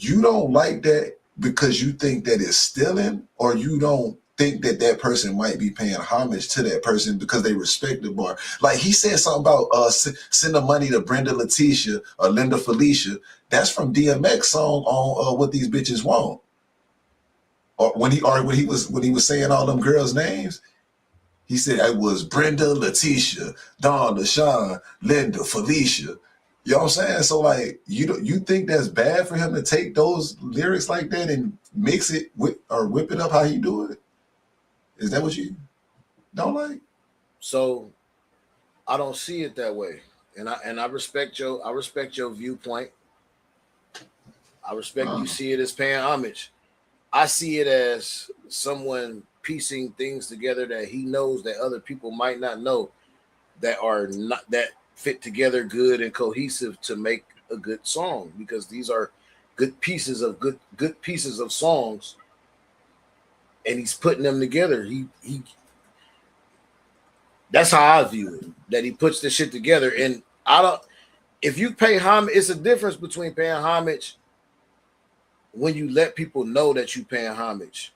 You don't like that because you think that it's stealing, or you don't think that person might be paying homage to that person because they respect the bar. Like he said something about send the money to Brenda Leticia or Linda Felicia. That's from DMX song on What These Bitches Want. Or when he was saying all them girls' names. He said it was Brenda, Leticia, Dawn, LaShawn, Linda, Felicia. You know what I'm saying? So like, you think that's bad for him to take those lyrics like that and mix it or whip it up how he do it? Is that what you don't like? So I don't see it that way, and I respect your viewpoint. I respect you see it as paying homage. I see it as someone piecing things together that he knows that other people might not know, that are not that fit together good and cohesive to make a good song, because these are good pieces of songs, and he's putting them together. He that's how I view it, that he puts the shit together. And if you pay homage, it's a difference between paying homage when you let people know that you paying homage.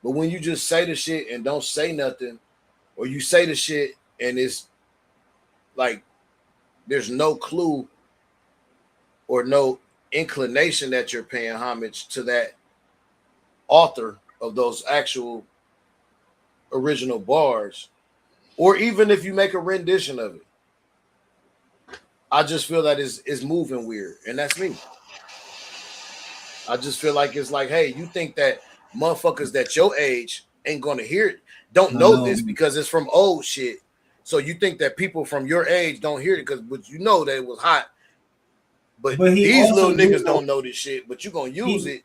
But when you just say the shit and don't say nothing, or you say the shit and it's like there's no clue or no inclination that you're paying homage to that author of those actual original bars, or even if you make a rendition of it, I just feel that is moving weird, and that's me. I just feel like it's like, hey, you think that motherfuckers that your age ain't gonna hear it, don't know this because it's from old shit. So you think that people from your age don't hear it but you know that it was hot. But these little niggas don't know this shit, but you gonna use it.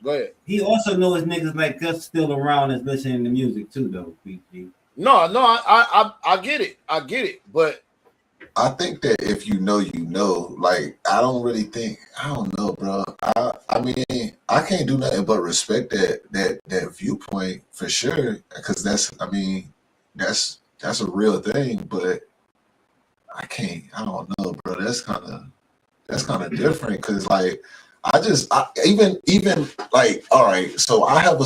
Go ahead. He also knows niggas like us still around and listening to music too, though. PG. No, I get it, but I think that if you know, like, I don't know, bro. I mean, I can't do nothing but respect that viewpoint for sure. Cause that's a real thing, but I don't know, bro. That's kind of different. Cause like, even like, all right. So I have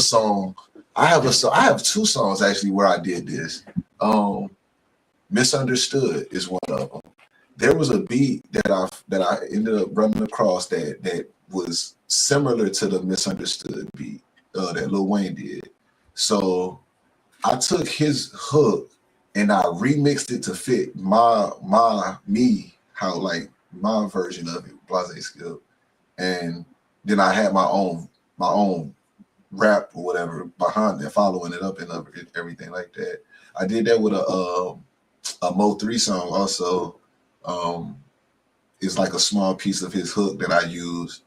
two songs actually where I did this. Misunderstood is one of them. There was a beat that I ended up running across that was similar to the Misunderstood beat that Lil Wayne did. So I took his hook and I remixed it to fit my version of it, Blase Skill. And then I had my own my own rap or whatever behind it, following it up and everything like that. I did that with a Mo 3 song also. It's like a small piece of his hook that I used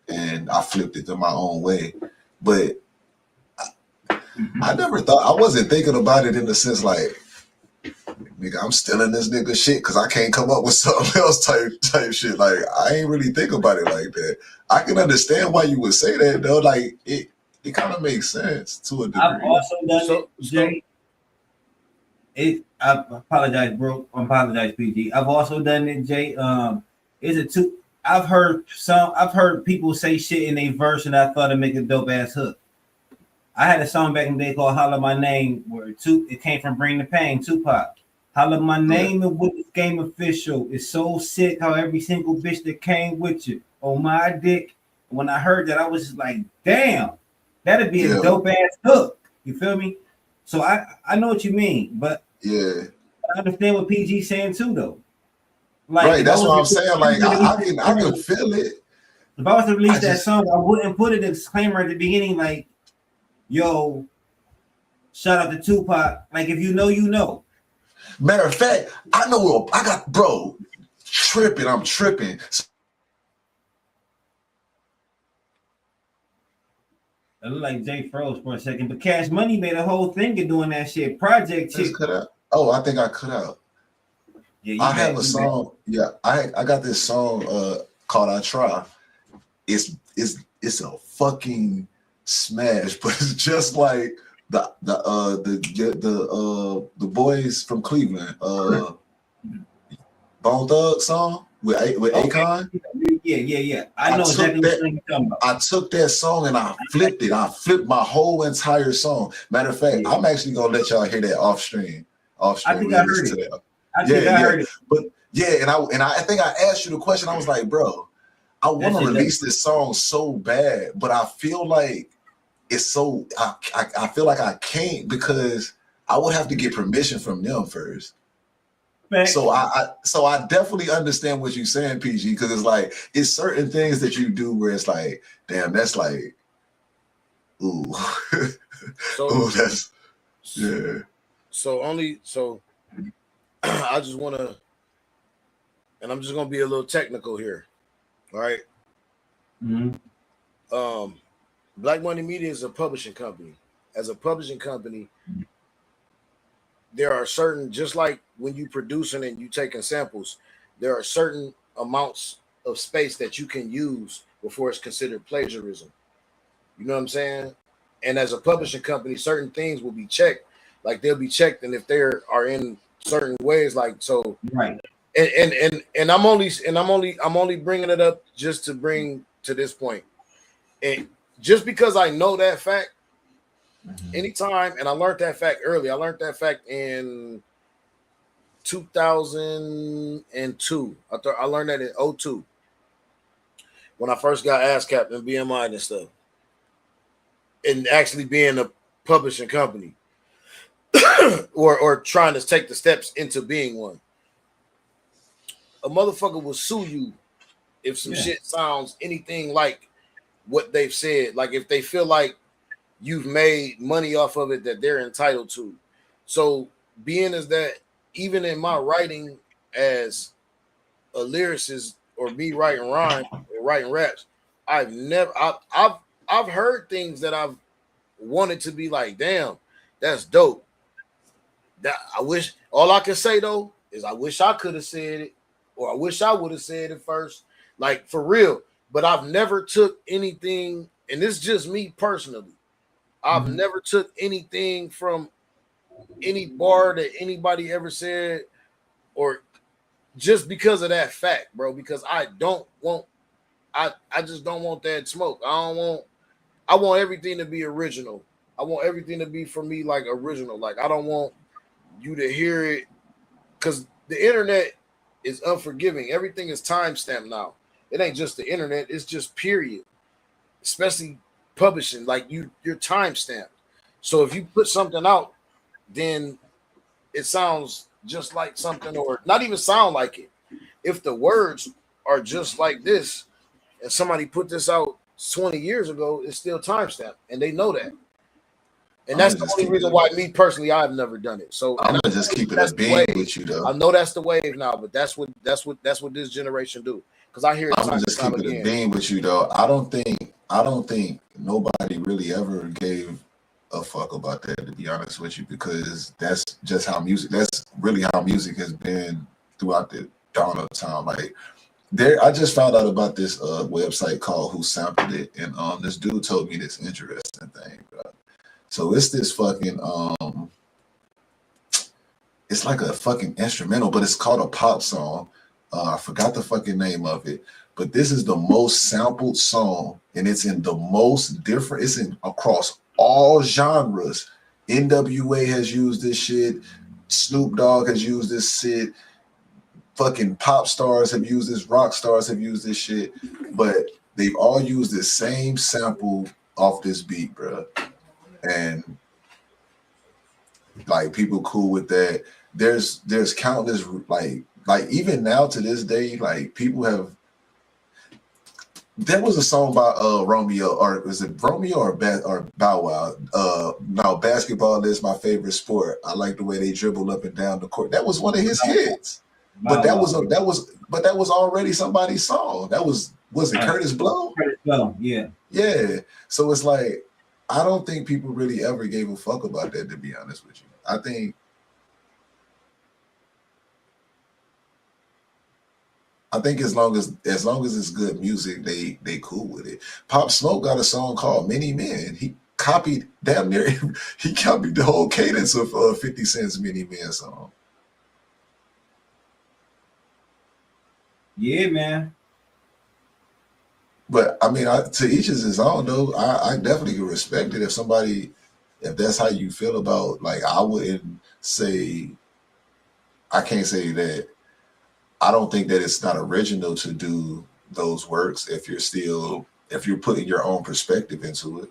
and I flipped it to my own way. But I never thought, I wasn't thinking about it in the sense like, nigga, I'm stealing this nigga shit because I can't come up with something else type shit. Like, I ain't really think about it like that. I can understand why you would say that though. Like, it kind of makes sense to a degree. I've also done it, Jay. I apologize, bro. I apologize, PG. I've also done it, Jay. Is it too? I've heard people say shit in a verse, and I thought it'd make a dope ass hook. I had a song back in the day called "Holla My Name," where it came from Bring the Pain, Tupac. Holla my name and with this game official. It's so sick how every single bitch that came with you on my dick. When I heard that, I was just like, damn, that'd be a dope ass hook. You feel me? So I know what you mean, but yeah, I understand what PG's saying too, though. Like, right, that's what I'm saying. Like, I can feel it. If I was to release that song, I wouldn't put a disclaimer at the beginning, like, yo, shout out to Tupac. Like, if you know, you know. Matter of fact, I know I got, bro, I'm tripping. I look like Jay froze for a second, but Cash Money made a whole thing of doing that shit. Project Chick. Cut out. Oh, I think I cut out. Yeah, I have a song. Yeah, I got this song called "I Try." It's a fucking smash, but it's just like the boys from Cleveland, Bone Thug song with Akon. Yeah. I know exactly what you're talking about. I took that song and I flipped it. I flipped my whole entire song. Matter of fact, I'm actually gonna let y'all hear that off stream. I think I heard it. I heard it. But yeah, and I think I asked you the question. I was like, bro, I want to release this song so bad, but I feel like it's so I feel like I can't because I would have to get permission from them first. So I definitely understand what you're saying, PG, because it's like it's certain things that you do where it's like, damn, that's like, ooh, ooh, that's yeah. So I just want to, and I'm just gonna be a little technical here, all right? Mm-hmm. Black Money Media is a publishing company. As a publishing company, there are certain, just like when you producing and you taking samples, there are certain amounts of space that you can use before it's considered plagiarism. You know what I'm saying? And as a publishing company, certain things will be checked. Like they'll be checked, and if they are in certain ways, like so, right. And I'm only bringing it up just to bring to this point, and just because I know that fact. Anytime, and I learned that fact early. I learned that fact in 2002. I learned that in 2002 when I first got ASCAP and BMI and stuff, and actually being a publishing company or trying to take the steps into being one. A motherfucker will sue you if some shit sounds anything like what they've said. Like if they feel like you've made money off of it that they're entitled to. So being as that, even in my writing as a lyricist or me writing rhyme or writing raps, I've heard things that I've wanted to be like, damn, that's dope. That I wish, all I can say though is I wish I could have said it, or I wish I would have said it first, like for real. But I've never took anything, and this is just me personally. I've never took anything from any bar that anybody ever said, or just because of that fact, bro. Because I just don't want that smoke. I want everything to be original. I want everything to be for me like original. Like I don't want you to hear it, because the internet is unforgiving. Everything is timestamped now. It ain't just the internet, it's just period. Especially publishing, like you're time stamped. So if you put something out, then it sounds just like something, or not even sound like it. If the words are just like this, and somebody put this out 20 years ago is still timestamped, and they know that. And I'ma that's the just only keep reason it. why me personally I've never done it. So I'm and gonna I just know keep it a that's the beam wave. with you though. I know that's the wave now, but that's what this generation do. Because I hear it I'm time gonna and just time keep it a again. beam with you though. I don't think nobody really ever gave a fuck about that, to be honest with you, because that's just how music. That's really how music has been throughout the dawn of time. Like I just found out about this website called Who Sampled It, and this dude told me this interesting thing, bro. So it's this fucking it's like a fucking instrumental, but it's called a pop song. I forgot the fucking name of it, but this is the most sampled song, and it's in the most different. It's in across all genres. NWA has used this shit. Snoop Dogg has used this shit. Fucking pop stars have used this. Rock stars have used this shit, but they've all used the same sample off this beat, bro. And like people cool with that. There's countless like even now to this day, like people have. There was a song by Romeo, or was it Romeo or Bow Wow? No, basketball is my favorite sport. I like the way they dribble up and down the court. That was one of his hits, but that was already somebody's song. Was it Curtis Blow? Curtis Blow, yeah. Yeah. So it's like I don't think people really ever gave a fuck about that, to be honest with you. I think as long as it's good music, they cool with it. Pop Smoke got a song called Many Men. He copied damn near he copied the whole cadence of 50 Cent's Many Men song. Yeah, man. But I mean, to each is his own though. I definitely can respect it if that's how you feel about, like, I wouldn't say, I can't say that. I don't think that it's not original to do those works if you're putting your own perspective into it.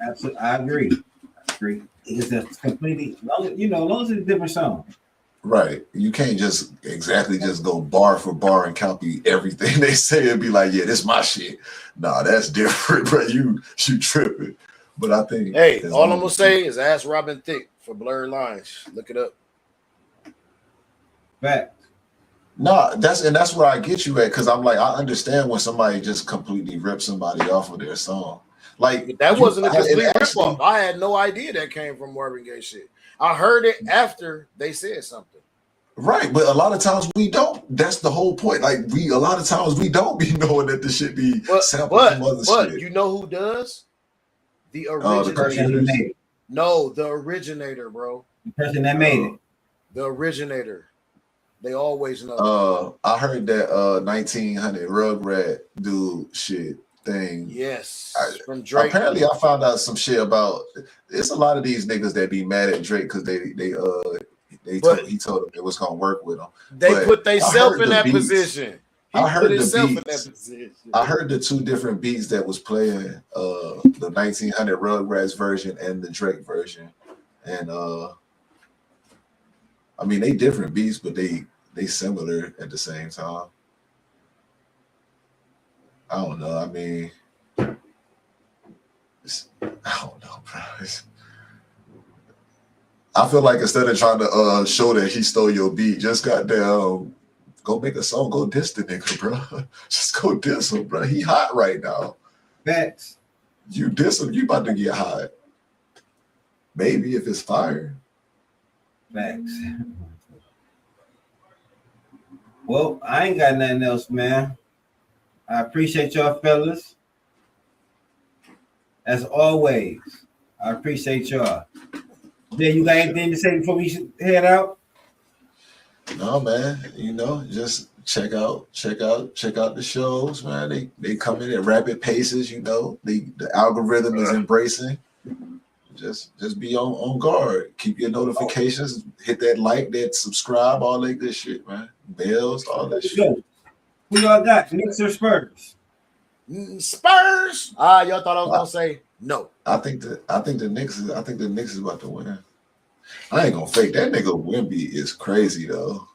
Absolutely, I agree. It's a completely, as long as it's a different song. Right. You can't just go bar for bar and copy everything they say and be like, yeah, this my shit. Nah, that's different, bro. You tripping. But I think, hey, all I'm gonna say is ask Robin Thicke for Blurred Lines. Look it up. Fact. No, that's where I get you at, because I'm like, I understand when somebody just completely rips somebody off of their song. Like that wasn't a complete rip off. I had no idea that came from Marvin Gaye shit. I heard it after they said something. Right, but a lot of times we don't. That's the whole point. Like a lot of times we don't be knowing that this shit be sampled from other shit. But you know who does? The originator. No, the originator, bro. The person that made it. The originator. They always know. I heard that 1900 Rugrat dude shit thing. Yes, from Drake. Apparently, I found out some shit about. It's a lot of these niggas that be mad at Drake because he told them it was gonna work with them. They put themselves in that position. I heard the beats. I heard the two different beats that was playing, the 1900 Rugrats version and the Drake version, and I mean they different beats, but they similar at the same time. I don't know. I mean, I don't know, bro. I feel like instead of trying to show that he stole your beat, just goddamn go make a song, go diss the nigga, bro. Just go diss him, bro. He hot right now. Facts. You diss him, you about to get hot. Maybe if it's fire. Facts. Well, I ain't got nothing else, man. I appreciate y'all fellas. As always, I appreciate y'all. Yeah, you got anything to say before we head out? No, man. Just check out the shows, man. They come in at rapid paces, The algorithm is embracing. Just be on guard. Keep your notifications. Hit that like, that subscribe, all that good shit, man. Bells, all that shit. Who y'all got? Knicks or Spurs? Spurs. Y'all thought I was gonna say no. I think the Knicks is about to win. I ain't gonna fake that nigga Wemby is crazy though.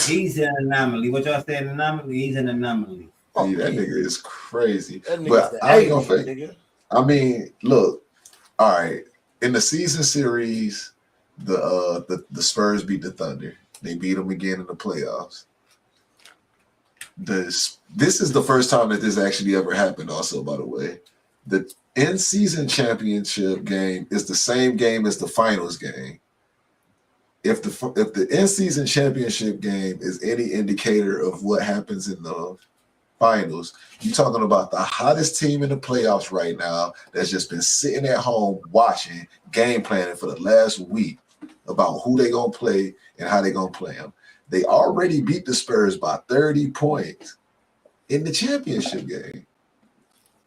He's an anomaly. What y'all say, an anomaly? He's an anomaly. See, that nigga is crazy. That nigga's But the I ain't gonna alien, fake. nigga. I mean, look, all right. In the season series, the Spurs beat the Thunder. They beat them again in the playoffs. This is the first time that this actually ever happened. Also, by the way, the in-season championship game is the same game as the finals game. If the in-season championship game is any indicator of what happens in the finals, you're talking about the hottest team in the playoffs right now that's just been sitting at home watching, game planning for the last week about who they gonna play and how they gonna play them. They already beat the Spurs by 30 points in the championship game.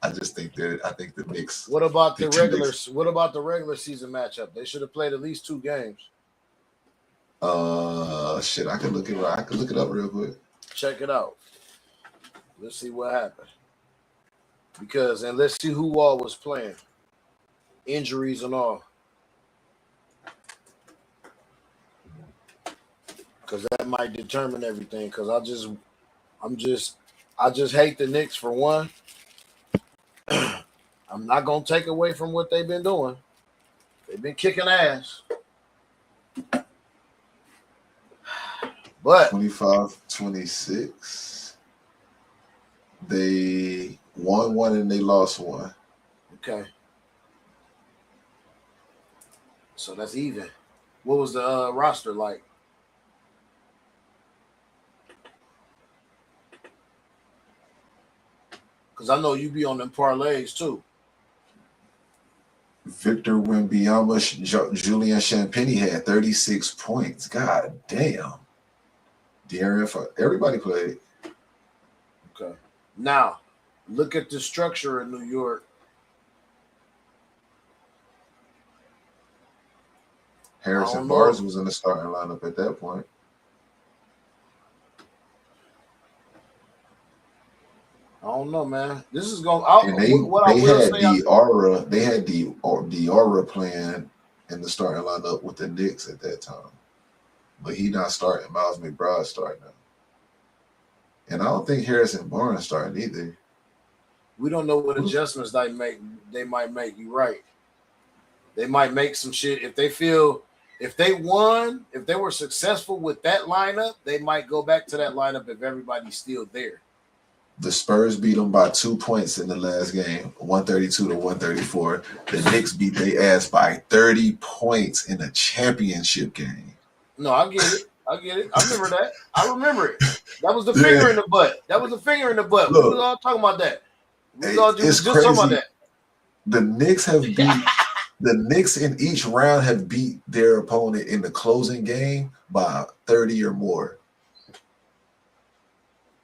I think the Knicks. What about the regular season matchup? They should have played at least 2 games. Shit, I could look it up real quick. Check it out. Let's see what happened. And let's see who all was playing. Injuries and all. Because that might determine everything. Because I just hate the Knicks for one. I'm not gonna take away from what they've been doing. They've been kicking ass. But 25-26. They won 1 and they lost 1. okay. So that's even. What was the roster like? Because I know you be on them parlays too. Victor Wembanyama, Julian Champagny had 36 points. God damn. Everybody played. Okay. Now, look at the structure in New York. Harrison Barnes was in the starting lineup at that point. I don't know, man. This is going. They had Diarra playing in the starting lineup with the Knicks at that time, but he not starting. Miles McBride starting now, and I don't think Harrison Barnes starting either. We don't know what adjustments they might make. You right. They might make some shit if they feel. If they won, if they were successful with that lineup, they might go back to that lineup if everybody's still there. The Spurs beat them by 2 points in the last game, 132-134. The Knicks beat their ass by 30 points in a championship game. No, I get it. I remember that. I remember it. That was the finger in the butt. Look, we was all talking about that. We was all just talking about that. The Knicks have beat the Knicks in each round have beat their opponent in the closing game by 30 or more.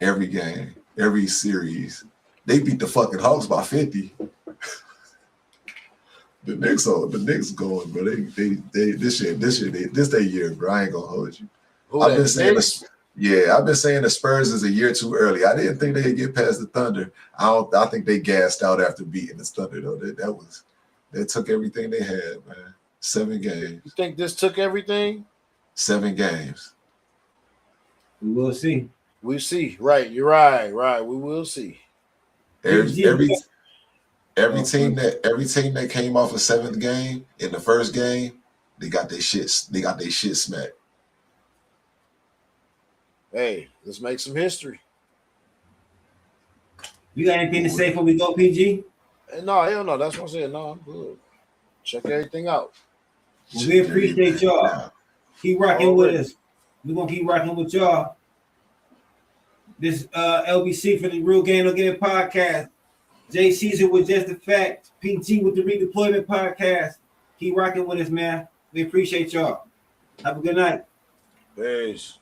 Every game. Every series, they beat the fucking Hawks by 50. The Knicks going, bro. This their year, bro. I ain't gonna hold you. I've been saying the Spurs is a year too early. I didn't think they'd get past the Thunder. I think they gassed out after beating the Thunder though. That took everything they had, man. 7 games. You think this took everything? 7 games. We will see. We see. Right. You're right. Right. We will see. Every team that came off a 7th game in the first game, they got their shit smacked. Hey, let's make some history. You got anything to say before we go, PG? No, hell no. That's what I said. No, I'm good. Check everything out. Well, we appreciate y'all. Keep rocking with us. We're gonna keep rocking with y'all. This LBC for the Real Game No Game podcast. Jay Caesar with Just the Fact. PG with the Redeployment podcast. Keep rocking with us, man. We appreciate y'all. Have a good night. Peace.